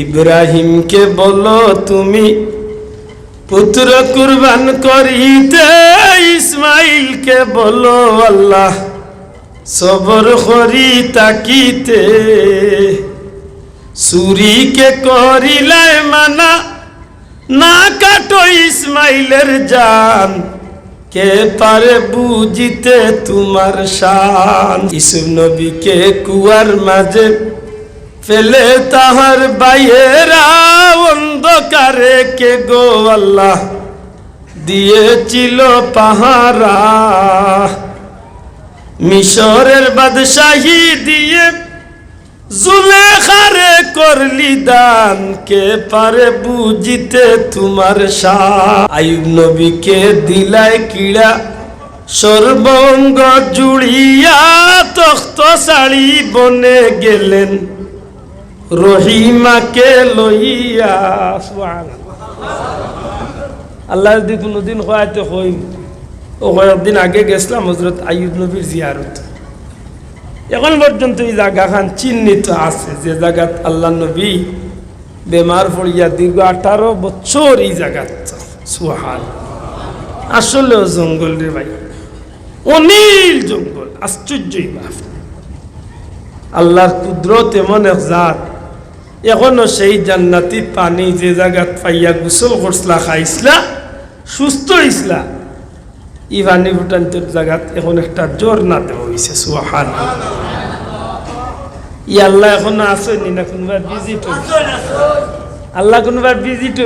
ইব্রাহিমকে বলো তুমি পুত্র কুরবান করিতে, ইসমাইলকে বলো আল্লাহ সবর করি তাকিতে। সুরিকে করিলায় মানা, না কাটো ইসমাইলের জান, কে পারে বুঝিতে তোমার শান। ইসুফ নবীকে কুয়ার মাঝে ফেলে তাহার বাইয়েরা, অন্ধকারে কে গো আল্লাহ দিয়েছিল পাহারা। মিশরের বাদশাহী দিয়ে জুলেখারে করলি দান, কে পারে বুঝিতে তোমার শান। আইয়ুব নবীকে দিলায় কিড়া, সর্বঙ্গ জুড়িয়া তখ্ত শাড়ি বনে গেলেন রহিমাকে লইয়া। আল্লাহ যদি কোনোদিন হয়তো হই, ও কয়েকদিন আগে গেছিলাম হজরত আইয়ুব নবীর জিয়ারত। এখন পর্যন্ত এই জায়গা খান চিহ্নিত আছে, যে জায়গাত আল্লাহ নবী বেমার পড়িয়া দীর্ঘ 18 বছর এই জায়গাত। সুবহান, আসলেও জঙ্গল রে ভাই, অনিল জঙ্গল, আশ্চর্যই বাপ। আল্লাহর কুদরত এমন এক জাত, এখনো সেই জান্নাতি পানি যে জায়গাত পাইয়া গোসল করছলা, খাইছলা, সুস্থ হইছলা, ই পানি ফুটান্তর জায়গাত এখন একটা জোর না দেওয়া হয়েছে। সুবহান, ই আল্লাহ এখনো আসেনি না, কোনবার ভিজিট আল্লাহ কোনবার ভিজিট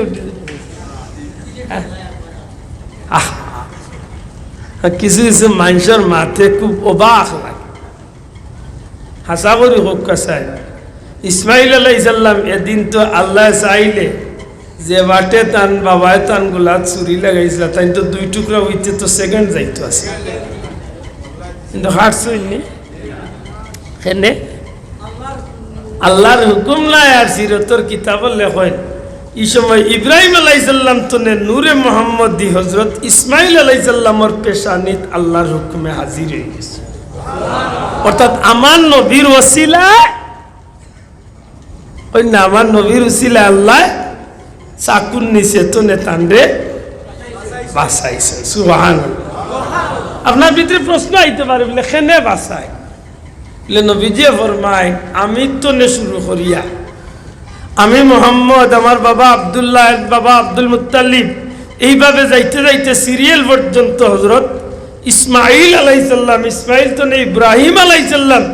কিছু কিছু মানুষের মাথে খুব অবাক লাগে। হাসা করি হোক কাছায় ইসমাইল আলাইহিস সালাম এদিন তো আল্লাহ চাইলে যে বাটে তান বাবায় তান গুলা চুরি লাগাইছিল, তাই তো 2 টুকরা হইতে তো সেকেন্ড যাইতো আছে, কিন্তু হাঁটছইনি হেনে আল্লাহর হুকুম নাই। আর সিরতর কিতাব লেখেন এই সময় ইব্রাহিম আলাইহিস সালাম তো নূরে মোহাম্মদ দি হযরত ইসমাইল আলাইহিস সালামের পেশানিত আল্লাহর হুকুমে হাজির হয়ে গেছে। অর্থাৎ আমার নবীর ওসিলা, ওই না আমার নবীর ওসিলা আল্লাহ চাকুর নিচে তো নেতানরে বাঁচাইছে। সুবহানাল্লাহ। আপনার ভিতরে প্রশ্ন আইতে পারে বলে কেনে বাঁচায়, বলে নবীজি ফরমায় আমি তো নে শুরু করিয়া, আমি মোহাম্মদ, আমার বাবা আব্দুল্লাহ, বাবা আব্দুল মুত্তালিব, এইভাবে যাইতে যাইতে সিরিয়াল পর্যন্ত হযরত ইসমাইল আলাইহিস সালাম, ইসমাইল তো নে ইব্রাহিম আলাইহিস সালাম,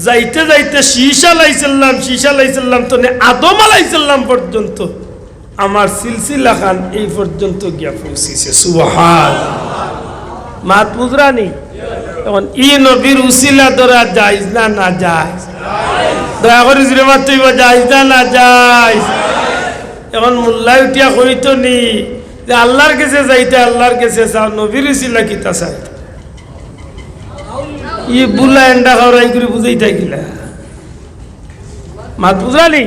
যাইতে যাইতে শীশ আলাইহিস সালাম, শীশ আলাইহিস সালাম তো নে আদম আলাইহিস সালাম পর্যন্ত আমার সিলসিলা খান এই পর্যন্ত গিয়া পৌঁছিছে। সুবহানাল্লাহ। মাত বুঝরানি এখন ই নবীর উসিলা ধরা জায়েজ না না জায়েজ? দয়া করে জুড়ে মারতে জায়েজ না না জায়েজ? এখন মোল্লাই উঠিয়া কইতো নি যে আল্লাহর কাছে যাইতে, আল্লাহর কাছে চাও, নবীর উসিলা কিতা চাই? ই বুলা এন্ডা খাওয়াই করে বুঝাই থাকিলা। মাত বুঝরানি?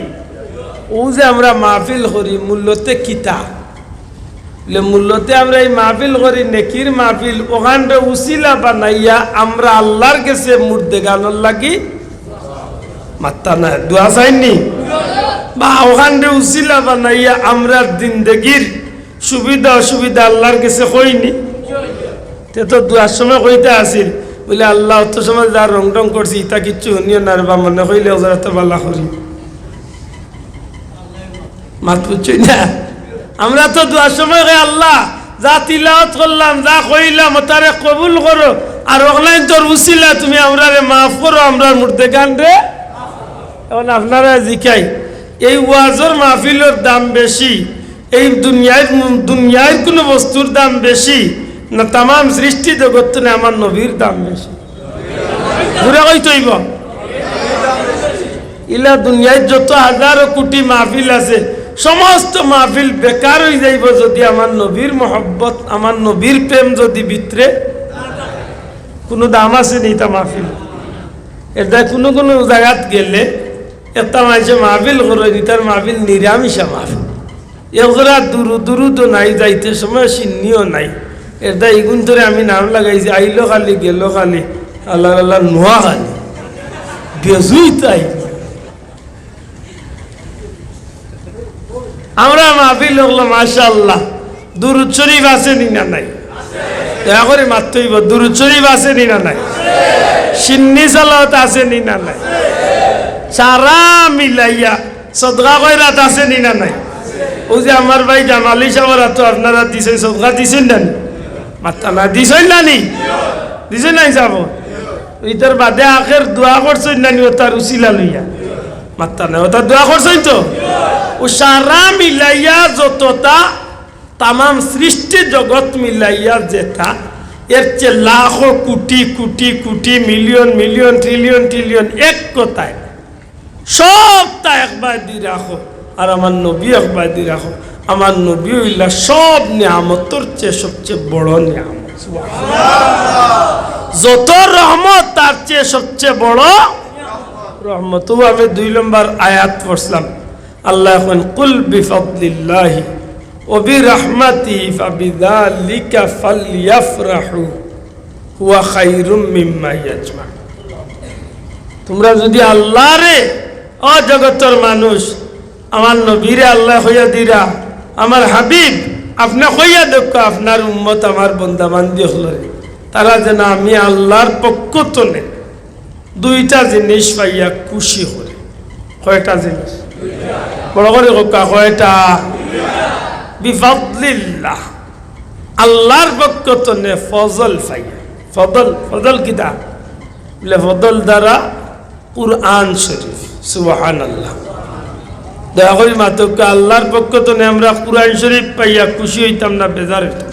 ও যে আমরা মাহফিল করি মূল্যতে কিতা, মূল্যতে আমরা এই মাহফিল করি নেকির মাহফিল, ওখানে উসিলা বানাইয়া আমরা আল্লাহর কাছে মুর্দে গানোর লাগি মাত্তা না দোয়া চাইনি, বা ওখানে উসিলা বানাইয়া আমরা জিন্দেগির সুবিধা অসুবিধা আল্লাহর কাছে কইনি। তে তো দোয়ার সময় কইতে আসিল বলে আল্লাহ অত সময় যা রং টং করছি তা কিচ্ছু শুনিও না, বা মনে কইলে ওরা তো বাল্লা করি মাত বুঝছই না। আমরা তো দোয়ার সময় আল্লাহ যা তিলাওয়াত করলাম, যা কইলাম তারে কবুল করো, আর অনলাইন তোর উসিলা তুমি আমরারে মাফ করো, আমরা মুর্দে গান রে। এখন আপনারা জিকাই এই ওয়াজের মাহফিলের দাম বেশি, এই দুনিয়ার কোনো বস্তুর দাম বেশি না তাম সৃষ্টি জগৎ না আমার নবীর দাম বেশি? ঘুরে কই তৈব ইলা দুনিয়ায় যত হাজারো কোটি মাহফিল আছে, সমস্ত মাহফিল বেকার হয়ে যাইব যদি আমার নবীর মহব্বত, আমার নবীর প্রেম যদি ভিতরে কোনো দাম আছে নি তা মাহফিল। এটা কোনো কোনো জায়গাত গেলে একটা মানুষে মাহফিল করে নি, তার মাহফিল নিরামিষা মাহফিল, এগুলা দুরু তো নাই, যাইতে সময় চিহ্নিও নাই। এটা এগুন ধরে আমি নাম লাগাইছি, আইলো খালি গেল খালি, আল্লাহ আল্লাহ নোয়া খালি বেজুই তাই। মাহফিল হলো মাশাআল্লাহ দুরূদ শরীফ আছে না নাই দয়া করে মাত্রইব দুরূদ শরীফ আছে না নাই সিন্নি সালাত আছে না নাই সারা মিলাইয়া সদকা কইরাত আছে না নাই ও যে আমার ভাই জামালি সাহেবরা তো আপনারা দিছেন সদকা দিছেন না মাত্তা না দিছেন না নি দিছেন নাই যাব ইতার বাদে আখের দোয়া করছেন না নি ওতার উসিলা লইয়া মাত্তা না ওতার দোয়া করছেন তো ও সারা মিলাইয়া যতটা তাম সৃষ্টি জগৎ মিলাইয়া যেটা এর চেয়ে লাখো crore crore crore million million trillion trillion এক কথায় সবটা একবার দিয়ে রাখো আর আমার নবী একবার দিয়ে রাখো আমার নবী হইলা সব নিয়ামতর চেয়ে সবচেয়ে বড় নিয়ামত যত রহমত তার চেয়ে সবচেয়ে বড় রহমত আমি 2 নম্বর আয়াত পড়ছিলাম আল্লাহ এখন কুল বিফাদলিল্লাহি ওয়া বিরহমাতিহি ফাবিযালিকা ফালইফরাহু হুয়া খায়রুম মিম্মা ইয়াজমাউন তোমরা যদি আল্লাহরে ও জগতের মানুষ আমার নবীরে আল্লাহ হইয়া দিরা আমার হাবিব আপনি হইয়া দেখো আপনার উম্মত আমার বান্দা বান্দি হলো তারা যেন আমি আল্লাহর পক্ষ থেকে 2টা জিনিস পাইয়া খুশি করে কয়টা জিনিস বড় করে কয়টা বিফাদলিল্লাহ আল্লাহর পক্ষ থেকে ফজল পাইয়া ফজল কিতা বলে ফজল দ্বারা কুরআন শরীফ সুবহানাল্লাহ দয়া করে মাতকে আল্লাহর পক্ষ থেকে আমরা কুরআন শরীফ পাইয়া খুশি হইতাম না বেজার হইতাম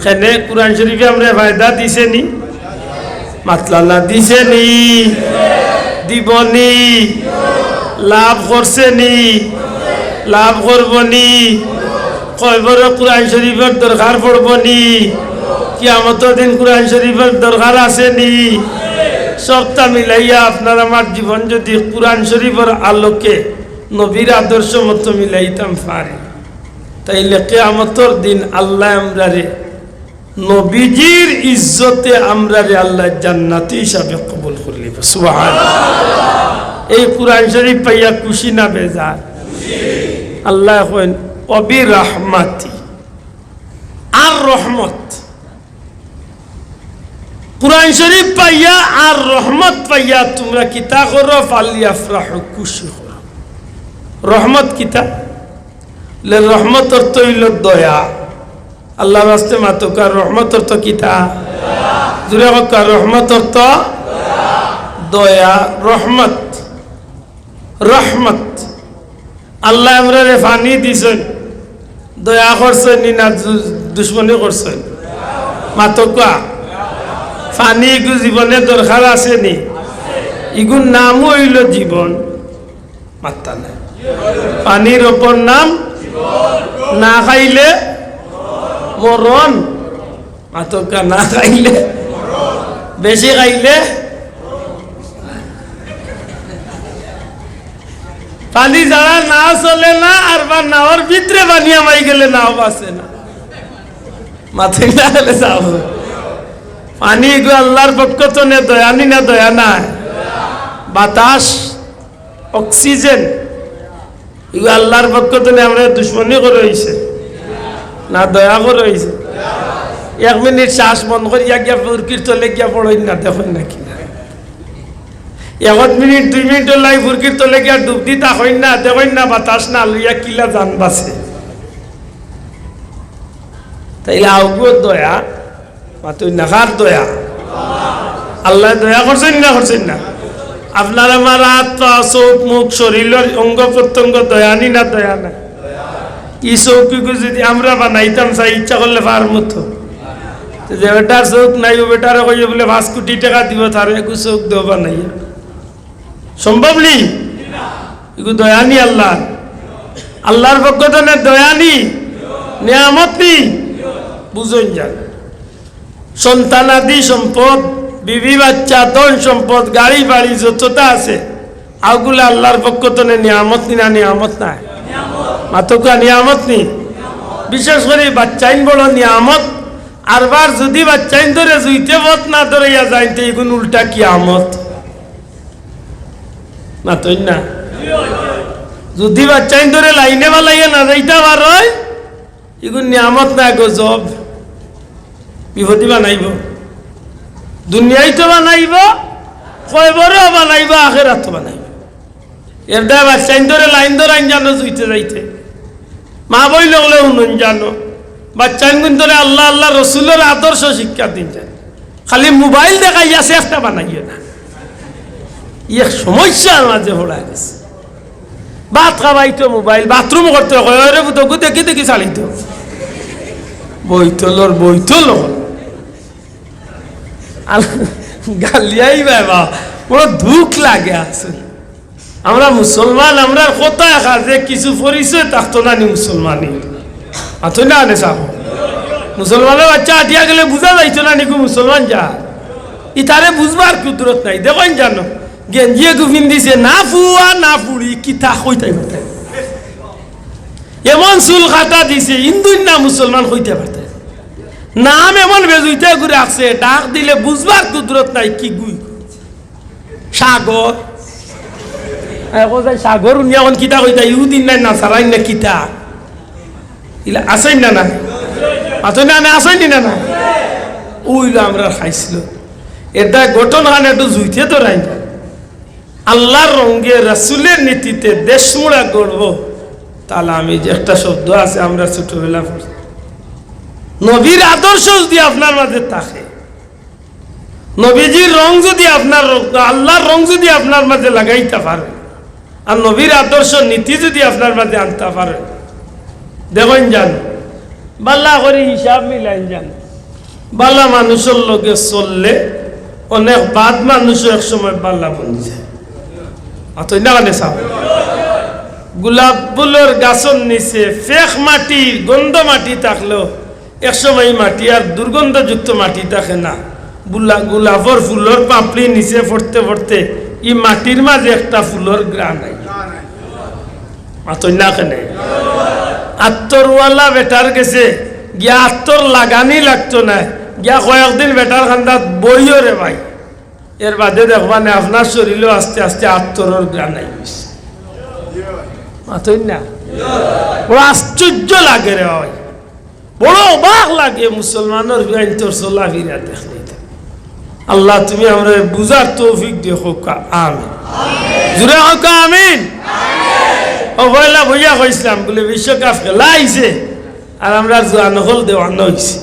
কেনে কুরআন শরীফে আমরা ফায়দা দিছে নি মাতলাল্লাহ দিছে নি দিবনি লাভ করছে নি লাভ করবনি কয়বার কুরআন শরীফের দরকার পড়বনি কিয়ামতের দিন কুরআন শরীফের দরকার আছে নি সবটা মিলাইয়া আপনার আমার জীবন যদি কুরআন শরীফের আলোকে নবীর আদর্শ মতো মিলাইতাম পারি তাইলে কিয়ামতের দিন আল্লাহ আমরারে নবীজির ইজ্জতে আমরারে আল্লাহ জান্নাতি হিসাবে কবুল করলিব সুবহানাল্লাহ এই কুরআন শরীফ পাইয়া খুশি না বেজার আল্লাহ কইন অবি রাহমাতি আর রহমত কুরআন শরীফ পাইয়া আর রহমত পাইয়া তোমরা কিতা করো ফালিয়াফরাহু খুশি করো রহমত কিতা লে রহমত অর্থ হইল দয়া আল্লাহ রাস্তে মাতকার রহমত অর্থ কিতা জুড়ে হকার রহমত অর্থ দয়া রহমত রহমত আল্লাহ আমরা ফানি দিছেন দয়া করছেন না দুশ্মনী করছেন মাতকা ফানি ইগু জীবনে দরকার আছে নি ইগুর নামও হইল জীবন মাত্তা নাই পানির ওপর নাম না খাইলে মরণ মাতকা না খাইলে বেশি খাইলে পানি যারা না চলে না আর বা নাওয়ার ভিতরে পানি আমাই গেলে নাও বাসে না মাথায় না গেলে যাও পানি গো আল্লাহর পক্ষ তো নে দয়ানি না দয়া না বাতাস অক্সিজেন এগুলো আল্লাহর পক্ষ থেকে আমরা দুশ্মনী করে হয়েছে না দয়া করে হয়েছে 1 মিনিট শ্বাস বন্ধ করিয়া গিয়া ফুরকির তলে গিয়া পড়ই না দেখুন নাকি 1 মিনিট 2 মিনিট লাই ফুরকির তলে গিয়া ডুব দি তা হই না দেখুন না বাতাস না লইয়া কিলা জান বাসে তাইলে আউগো দয়া মাতুই নাখার দয়া আল্লাহ দয়া করছেন না আপনার আমার হাত পা চোখ মুখ শরীরের অঙ্গ প্রত্যঙ্গ দয়ানি না দয়া না ই চৌকিকে যদি আমরা বানাইতাম চাই ইচ্ছা করলে পার মতো যে বেটার চৌক নাই ও বেটারে কইয়ে বলে 5 কোটি টাকা দিব তার একু চৌক দেব বানাইয়া সম্ভব নি এগু দয়ানি আল্লাহ আল্লাহর পক্ষ থেকে দয়ানি নিয়ামত নি বুঝুন যান সন্তানাদি সম্পদ বিবি বাচ্চা ধন সম্পদ গাড়ি বাড়ি যতটা আছে আগুলা আল্লাহর পক্ষ থেকে নিয়ামত নি না নিয়ামত না মাতকা নিয়ামত নি বিশেষ করে বাচ্চাইন বড় নিয়ামত আরবার যদি বাচ্চাইন ধরে জুইতে বত না ধরে যাইতে এগুন উল্টা কিয়ামত মাতই না যদি বাচ্চাই ধরে লাইনে বালাইয়া না যাইতে পারয় এগুলো নিয়ামত না গজব বিপদী বানাইব দুনিয়ায় তো বানাইব কয়বরও বানাইব আখেরাত তো বানাইব এর দ্বারা বাচ্চাই ধরে লাইন ধরে আইন জানো জুইতে যাইতে মা বই লগলে উন্নয়ন জানো বাচ্চাই ধরে আল্লাহ আল্লাহ রসুলের আদর্শ শিক্ষা দিন যায় খালি মোবাইল দেখাইয়াছে একটা বানাইও না ইয়ে সমস্যার মাঝে পড়া গেছে ভাত খাবাইতো মোবাইল বাথরুম করতে হয় বুতকু দেখি দেখি চালিত বইতলর বইতল গালিয়াই বাবা বড় দুঃখ লাগে আসলে আমরা মুসলমান আমরা কোথায় একা যে কিছু পরিচয় থাকতো না নি মুসলমানি আতো না আনে সাহ মুসলমানের বাচ্চা আটিয়া গেলে বুঝা যাইতো না নিকু মুসলমান যা ইতারে বুঝবার কুদরত নাই দেখেন জানো গেঞ্জিয়ে গুফিন দিছে না ফুয়া না ফুড়ি কিতা কইতে পারতে এমন চুল কাটা দিছে হিন্দুর না মুসলমান কইতে পারতে নাম এমন বেজুইতে ঘুরে আসছে ডাক দিলে বুঝবার কুদরত নাই কি গুই সাগর সাগর উনিয়া এখন কিতা কইতা ইহুদিন নাই না সারাইন না কিতা ইলা আসেন না না আতো না না আসেন না না ওইলো আমরা খাইছিল এটা ঘটনা একটু জুইতে তো রাই আল্লাহর রঙে রাসূলের নীতিতে দেশমুড়া গড়ব তাহলে আমি যে একটা শব্দ আছে আমরা ছোটবেলা পড়ছি নবীর আদর্শ যদি আপনার মাঝে থাকে নবীজির রং যদি আপনার আল্লাহর রং যদি আপনার মাঝে লাগাইতে পারে আর নবীর আদর্শ নীতি যদি আপনার মাঝে আনতে পারে দেখেন যান বাল্লা করে হিসাব মিলাইন যান বাল্লা মানুষের লোকে চললে অনেক বাদ মানুষও এক সময় বাল্লা বনি যায় অতই না কানে সাপ গোলাপ ফুলের গাছের নিচে ফেক মাটি গন্ধ মাটি থাকলেও একসময় মাটি আর দুর্গন্ধযুক্ত মাটি থাকে না গোলাপর ফুলের পাপড়ি নিচে পড়তে পড়তে এই মাটির মাঝে একটা ফুলের গ্রান নাই অতই না কেনে আত্তরওয়ালা বেটার গেছে গিয়া আত্তর লাগানি লাগতো না গিয়া কয়েকদিন বেটার খান্দাত বইও রে ভাই এর বাদে দেখবা না আপনার শরীরও আস্তে আস্তে আত্তরের গ্রান আই গেছে না বড় আশ্চর্য লাগে রে ভাই বড় অবাক লাগে মুসলমানের তোর চলা ফিরা দেখলে আল্লাহ তুমি আমরা বুঝার তৌফিক দিও হোক আমিন জুড়ে হোক আমিন ও বইলা বইয়া কইছিলাম বলে বিশ্বকাপ খেলা আইছে আর আমরা জোয়া নহল দেওয়ানো হয়েছে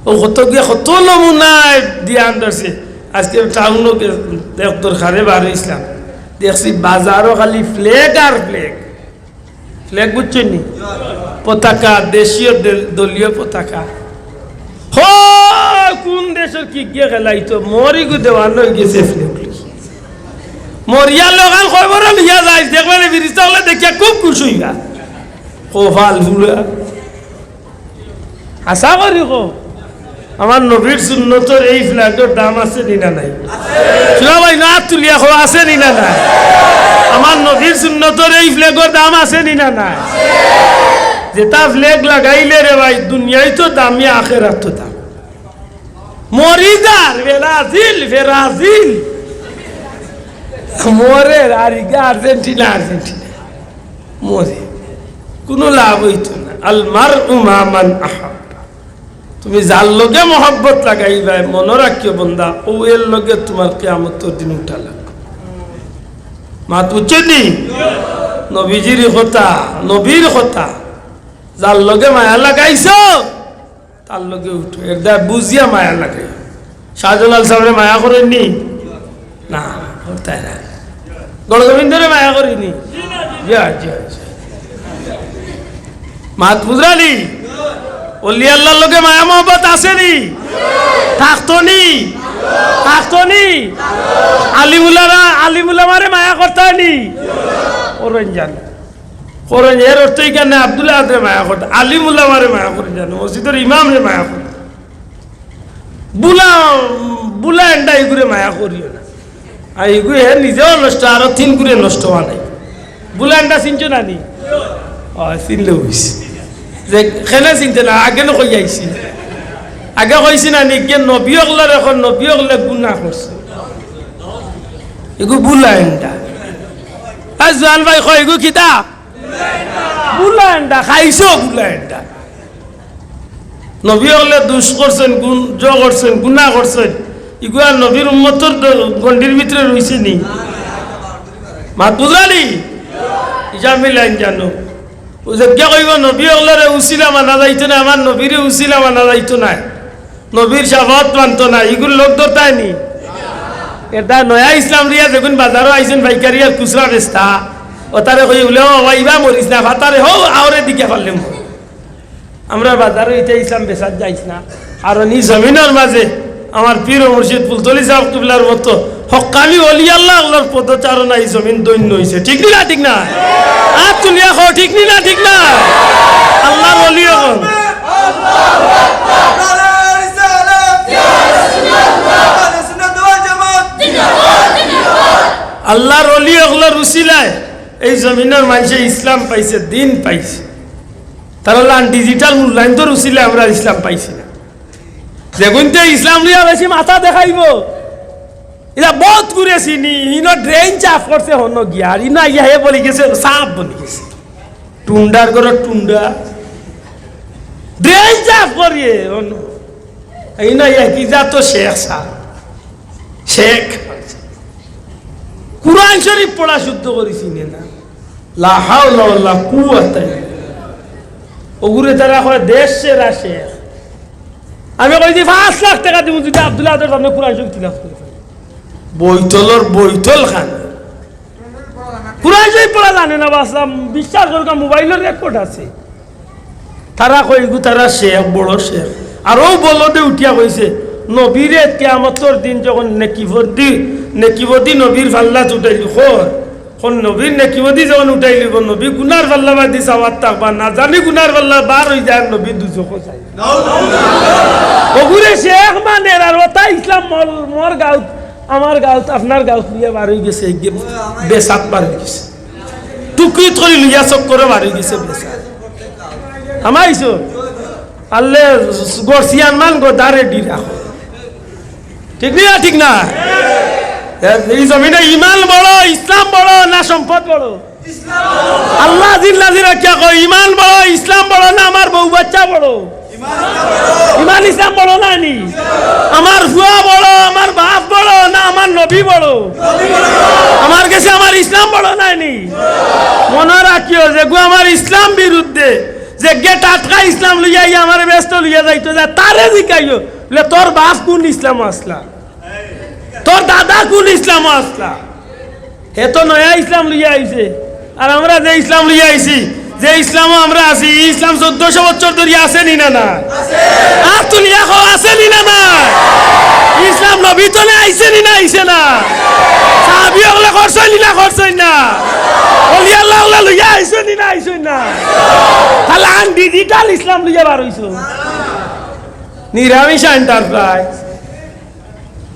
ও কত গিয়ে কত নমুনায় দিয়ে আনছে আজকে টাউনও দেখতর খারে বার হয়েছিলাম দেখছি বাজারও খালি ফ্লেগ আর ফ্লেগ ফ্লেগ বুঝছেন নি পতাকা দেশীয় দলীয় পতাকা কোন দেশের কি গিয়ে খেলাইতো মরিগু দেওয়ানো গেছে ফ্লেগ মরিয়ার লোকাল খবর লিয়া যায় দেখবেন বিরিস্তা হলে দেখিয়া খুব খুশি হইবা কোফাল ফুলা আশা করি কো আমার নবীর সুন্নতর এই ফ্ল্যাগের দাম আছে নিনা নাই শোনা ভাই না তুলিয়া খো আছে নিনা নাই আমার নবীর সুন্নতর এই ফ্ল্যাগের দাম আছে নিনা নাই যেটা ফ্ল্যাগ লাগাইলে রে ভাই দুনিয়ায় তো দামি আখেরাত তো দাম মরিদার ব্রাজিল মরে আর আর্জেন্টিনা মরে কোনো লাভ হইতো না আল মারউ মা মান আহাব্বা তুমি যার লগে মহব্বত লাগাইবা মনে রাখিও বন্দা ও এর লগে তোমার কিয়ামতের দিন উঠা লাগবে মাত বুঝছেনি নবীজির কথা নবীর কথা যার লগে মায়া লাগাইছো তার লগে উঠো এটা বুঝিয়া মায়া লাগাই শাহজালাল সাহেবের মায়া করেননি না তাই না গণগোবিন্দরে মায়া করিনি মাত বুঝরালি অলি আল্লাহর লোকে মায়া মহব্বত আসেনি থাকতনি আলিমুলামারে মায়া করতানি ওরেন জান করেন এর অর্থই কেন আব্দুল্লাহ আদরে মায়া করতে আলিমুলামারে মায়া করে জানো মসজিদের ইমামরে মায়া করে বুলা এন্ডা এগুলো মায়া করিও না আর এগুলো নিজেও নষ্ট আরো তিন করে নষ্ট হওয়া নাই বুলান্ডা চিনছো না নি চিনলে হয়েছে যে খেলে চিনতে না আগে নকই আইছি আগে কইছি না নি কে নবীকলার এখন নবীকলে গুণা করছে এগুলো বুলান্ডা আর জোয়ান ভাই কয় গো কিতা বুলান্ডা খাইছো বুলান্ডা নবী হলে দুষ করছেন গুণ জ করছেন গুনাহ করছেন ইগুয়া নবীর উম্মতর গন্ডির ভিতরে রইছে নি মাত বুঝালি ইজা মিলাইন জানো ও যে কে কইব নবী হলে উসিলা মানা যাইতো না আমার নবীরে উসিলা মানা যাইতো না নবীর শাফাত মানতো না ইগুলো লোক ধরতাই নি এটা নয়া ইসলাম রিয়া দেখুন বাজারও আইছেন ভাইকারিয়া খুচরা বেস্তা ও তারে কই বলে ও ইবা মরিস না ফাতারে হো আওরে দিকে পারলে আমরা বাজারে এটা ইসলাম বেসাত যাইছ না আর নি জমিনের মাঝে আমার পীর মুর্শিদ ফুলতলি সাহেব কিবলার মতো হক্কানি ওলি আল্লাহ আল্লাহর পদচারণা এই জমিন দৈন্য হইছে ঠিক না ঠিক না আর তুলিয়া খাও ঠিক না ঠিক না আল্লাহর ওলি এখন আল্লাহর ওলি ওগুলোর উসিলায় এই জমিনের মানুষে ইসলাম পাইছে দিন পাইছে তারা ডিজিটাল মূল্যায়ন তো উসিলায় আমরা ইসলাম পাইছি না যেগুনতে ইসলাম নিয়ে বেশি মাথা দেখাইব এটা বহুত করেছি নি ইনো ড্রেন চাপ করছে হন গিয়া আর ইনা ইয়া হে বলি গেছে সাপ বলি গেছে টুন্ডার করে টুন্ডা ড্রেন চাপ করিয়ে হন ইনা ইয়া কি যা তো শেখ সাহ শেখ কুরআন শরীফ পড়া শুদ্ধ করেছি না লা হাওলা ওয়ালা কুওয়াতা ওগুরে তারা হয় দেশ সেরা শেখ আমি কইছি 5 লাখ টাকা দিব যদি আব্দুল্লাহ আদের সামনে কুরআন শরীফ তিলাওয়াত করে বইতলর বইতল খান কুরআন শরীফ পড়া জানে না বাসলাম বিশ্বাস করকা মোবাইলের রেকর্ড আছে তারা কইগু তারা শেখ বড় শেখ আর ও বলদে উঠিয়া কইছে নবীরে কিয়ামতের দিন যখন নেকিবদি নবীর ফাল্লা উঠাইলি কোন নবীর নেকিবদি যখন উঠাইলি নবী গুনার ফাল্লা বাদি সাওয়াত থাকবা না জানি গুনার ফাল্লা বার হই যায় নবী দুজকো চাই ওগুরে শেখ মানে আর ওটা ইসলাম মোর গাঁও আমার গাঁও আপনার গাঁও নিয়ে বার হয়ে গেছে বেসাত বার হয়ে গেছে টুকি থই লিয়া চক করে বার হয়ে গেছে বেসাত আমাইছো আল্লে গরসিয়ান মান গো দারে দি রাখো ঠিক না এই জমিনে ইমান বড় ইসলাম বড় না সম্পদ বড় আল্লাহ জিল্লা জিরা কে কই ইমান বড় ইসলাম বড় না আমার বউ বাচ্চা বড় ইমান ইসলাম বড় না নি আমার ফুয়া বড় আমার বাপ বড় না আমার নবী বড় আমার কাছে আমার ইসলাম বড় না নি মনে রাখিও যে গো আমার ইসলাম বিরুদ্ধে যে গেট আটকা ইসলাম লইয়া আমার ব্যস্ত লইয়া যাইতো যা তারে জিকাইও বলে তোর বাপ কোন ইসলাম আসলা তোর দাদা কোন ইসলাম আসলা হে তো নয়া ইসলাম লইয়া আইছে আর আমরা যে ইসলাম লইয়া আইছি যে ইসলামও আমরা আছি ইসলাম 1400 বছর ধরে আসেনি না না আর তুলিয়া খাও আসেনি না না ইসলাম নবী তো আইছেনি না আইছে না সাহাবী ওগুলো করছই না করছই না ওলি আল্লাহ ওগুলো লইয়া আইছেনি না আইছই না তাহলে আন ডিজিটাল ইসলাম লইয়া বার হইছো নিরামিষ এন্টারপ্রাইজ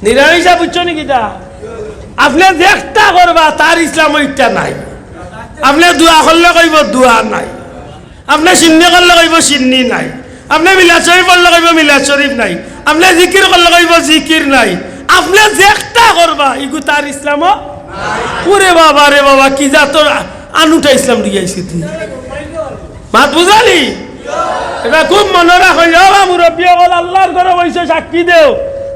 নিরামিষা বুঝছো নাকি তা আপনি দেখতা করবা তার ইসলাম ওইটা নাই আপনি দোয়া করলে কইব দোয়া নাই আপনি সিন্নি করলে কইব সিন্নি নাই আপনি মিলাদ শরীফ করলে কইব মিলাদ শরীফ নাই আপনি জিকির করলে কইব জিকির নাই আপনি দেখতা করবা ইগু তার ইসলামও ওরে বাবা রে বাবা কি যা তোর আনুটা ইসলাম দিয়াইছি তুই মাত বুঝালি এটা খুব মনে রাখো বাবা মুরব্বী হল আল্লাহর ঘরে বসে সাক্ষী দেও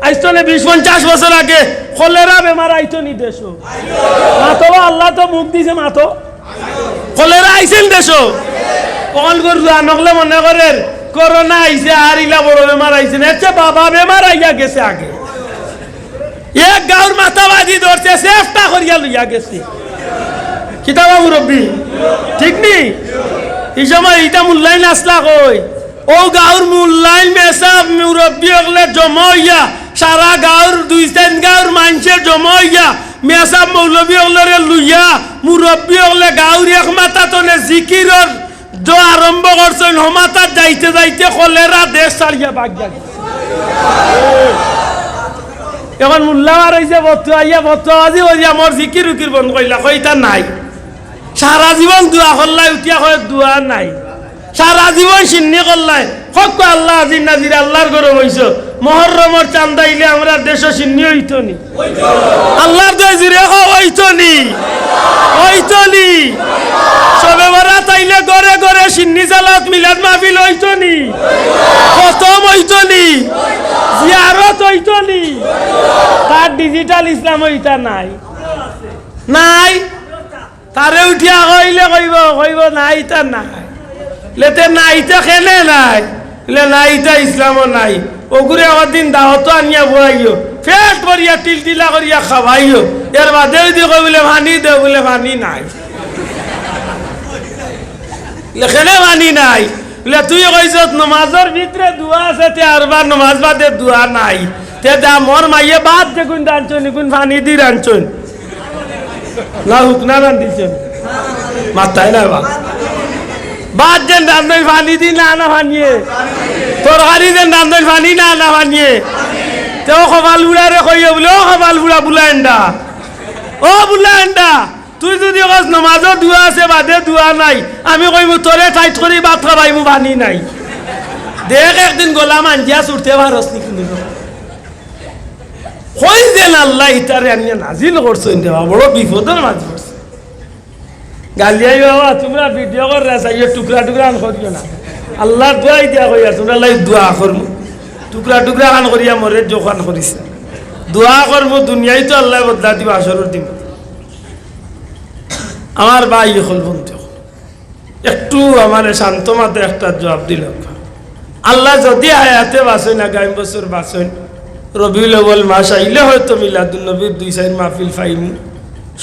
আইসনে 20-50 বছর আগে কলেরা বেমার আইতো নি দেশ মাতো আল্লাহ তো মুখ দিছে মাতো কলেরা আইছেন দেশ কল করে নকলে মনে করেন করোনা আইছে আর ইলা বড় বেমার আইছে না বাবা বেমার আইয়া গেছে আগে এক গাঁর মাথাবাদী ধরছে চেষ্টা করিয়া লইয়া গেছে কিতাবা মুরব্বী ঠিক নি এই সময় এটা মূল্যায়ন আসলা কই ও গাঁর মূল্যায়ন মেসাব মুরব্বী হলে জমা হইয়া সারা গাঁর 2-3 গাঁর মানুষের জমা হইয়া মেসাব মৌলবী হলরে লইয়া মুরব্বী হলে গাঁর এক মাথা তনে জিকিরর जो आरंभ करছেন হমাতা যাইতে যাইতে কলেরা দেশ ছাড়িয়া ভাগ যায় এখন মুল্লাওয়ার হইছে বতুয়া বতুয়াজি ওই আমার জিকির উকির বন্ধ কইলা কইতা নাই সারা জীবন দোয়া করলাই উঠিয়া কয় দোয়া নাই সারা জীবন সিন্নি করলাই হক আল্লাহ আজিন নাজির আল্লাহর ঘরে বইছো মহররমর চান্দাইলে আমরা দেশ সিন্নি হইতো নি আল্লাহর দয় জুড়ে হইতো নি সবে বরাত আইলে ঘরে ঘরে সিন্নি জালাত মিলাদ মাহফিল হইতো নি খতম হইতো নি জিয়ারত হইতো নি তার ডিজিটাল ইসলাম হইতা নাই নাই তারে উঠিয়া কইলে কইব নাই তা নাই লেতে নাইতা খেলে নাই নাইতা ইসলামও নাই ওগুরে দিন দাওয়াত আনিয়া বয়াইও ফেট করিয়া টিলটিলা করিয়া খাওয়াইও এর বাদে দি কই বলে পানি দে বলে পানি নাই লেখেনে পানি নাই বলে তুই কইছত নমাজের ভিতরে দোয়া আছে তে আরবার নমাজ বাদে দোয়া নাই তে দা মোর মাইয়ে বাদ যে কোন রাঞ্চন কোন পানি দি রাঞ্চন না হুকনা রান্দিছেন মাথায় না বা বাদ যেন রান্ধই পানি দি না না ভানিয়ে তরকারি যেন রান্ধই পানি না না ভানিয়ে তেও কপাল বুড়ারে কইয়ে বলে ও কপাল বুড়া বুলাইন্ডা ও বুলাইন্ডা তুই যদি কাজ নমাজও দোয়া আছে বাদে দোয়া নাই আমি কইব তোরে টাইট করি ভাত খাবাই মু পানি নাই দেখ একদিন গোলাম আঞ্জিয়া ছুটতে পারস নি কিন্তু কই যেন আল্লাহ ইতারে আনিয়া নাজিল করছেন দেওয়া বড় বিপদের মাঝে পড়ছে গালিয়াই বাবা তোমরা ভিডিও করে চাইয়ে টুকরা টুকরা আন করিও না আল্লাহর দোয়াই দিয়া কইয়া তোমরা লাই দোয়া করমু টুকরা টুকরা আন করিয়া মরে জোখান করিস দোয়া করমু দুনিয়ায় তো আল্লাহ বদলা দিব আসর দিব আমার ভাই হল বন্ধু একটু আমার শান্ত মাতে একটা জবাব দিল আল্লাহ যদি আয়াতে বাসই না গাইম বছর বাসই রবিউল আউয়াল মাস আইলে হয়তো মিলাদুন নবীর 2-4 মাহফিল ফাইমু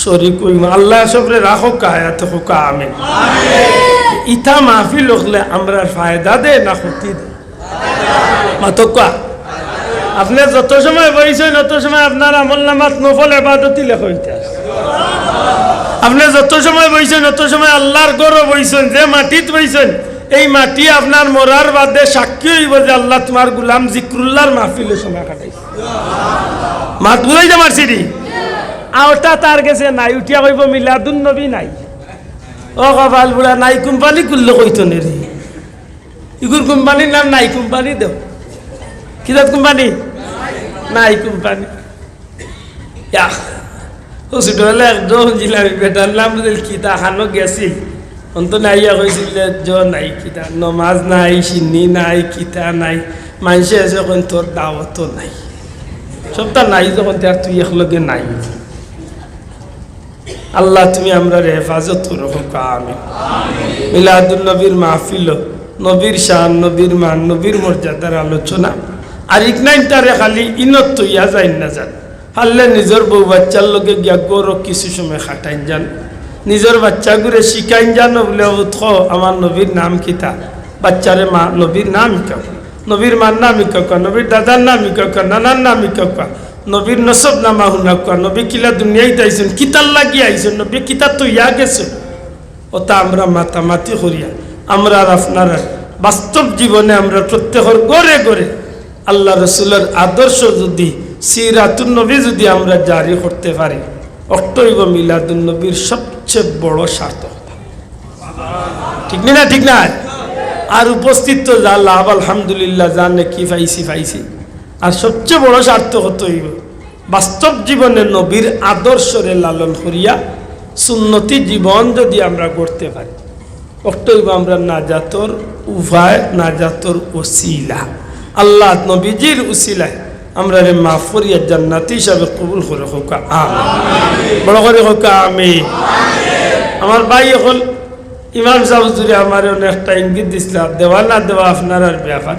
শরীক কইম আল্লাহ সবরে রাখো আয়াতে হোক আমিন ইতা মাহফিল হলে আমরা ফায়দা দে না ক্ষতি দে মাতকা আপনি যত সময় বইছেন তত সময় আপনার আমল নামাত নফল ইবাদতি লেখইতে আপনি যত সময় বইছেন তত সময় আল্লাহর গরো বইছেন যে মাটিত বইছেন এই মাটি আপনার মরার বাদে সাক্ষী হইব যে আল্লাহ তোমার গোলাম জিক্রুল্লাহর মাহফিলে সময় কাটাইছে মাত বুঝাই যা মারছি দি আওটা তার কাছে নাই উঠিয়া কইব মিলাদুন নবী নাই ও কপাল বুড়া নাই কোম্পানি খুললে কইতো নে রে ইগুর কোম্পানির নাম নাই কোম্পানি দেও কিদাত কোম্পানি নাই কোম্পানি ইয়া হুসুট হলে একদম জিলামি বেটার নাম দিল কিতা খানো গেছিল অন্ত নাইয়া কইছিল জ নাই কিতা নমাজ নাই সিন্নি নাই কিতা নাই মানুষে আছে কোন তোর দাওয়াতও নাই সবটা নাই যখন তার তুই একলগে নাই আল্লাহ তুমি আমরা হেফাজত করো আমিন মিলাদুন নবীর মাহফিল নবীর শান নবীর মান নবীর মর্যাদার আলোচনা আর ইকনাইনটারে খালি ইনত তৈয়া যাই না যান হারলে নিজের বউ বাচ্চার লগে গিয়া গৌর কিছু সময় খাটাইন যান নিজের বাচ্চাগুলো শিখাইন যান বলে উৎস আমার নবীর নাম কিতা বাচ্চারে মা নবীর নাম ইকা নবীর মার নাম ইকা নবীর দাদার নাম ইকা নানার নাম ইকা নবীর নসব নামা শুনা কোয়া নবী কিলা দুনিয়ায় আইছেন কিতার লাগি আইছেন নবী কিতা তো ইয়া গেছে ওটা আমরা মাতামাতি করিয়া আমরা আর আপনারা বাস্তব জীবনে আমরা প্রত্যেকের গড়ে গড়ে আল্লাহ রসুলের আদর্শ যদি সিরাতুন নবী যদি আমরা জারি করতে পারি অক্টোবর মিলাদুন নবীর সবচেয়ে বড় সার্থকতা ঠিক না ঠিক না আর উপস্থিত তো যা লাভ আলহামদুলিল্লাহ জানে কি পাইছি আর সবচেয়ে বড় সার্থকতা হইব বাস্তব জীবনে নবীর আদর্শরে লালন করিয়া সুন্নতি জীবন যদি আমরা করতে পারি অক্টোবর আমরা নাজাতর উভয় নাজাতর ওসিলা আল্লাহ নবীজির উসিলায় আমরা রে মাফ করিয়া জান্নাতি হিসাবে কবুল করে হোক আমিন বড় করে হোক আমিন আমার ভাই হল ইমাম সাহুজুরি আমার অনেকটা ইঙ্গিত দিছিল দেওয়া না দেওয়া আপনার আর ব্যাপার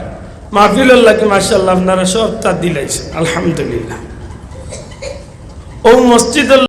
মাহফিল লাগে মাশাআল্লাহ আপনারা সব তা দিলাইছেন আলহামদুলিল্লাহ ও মসজিদ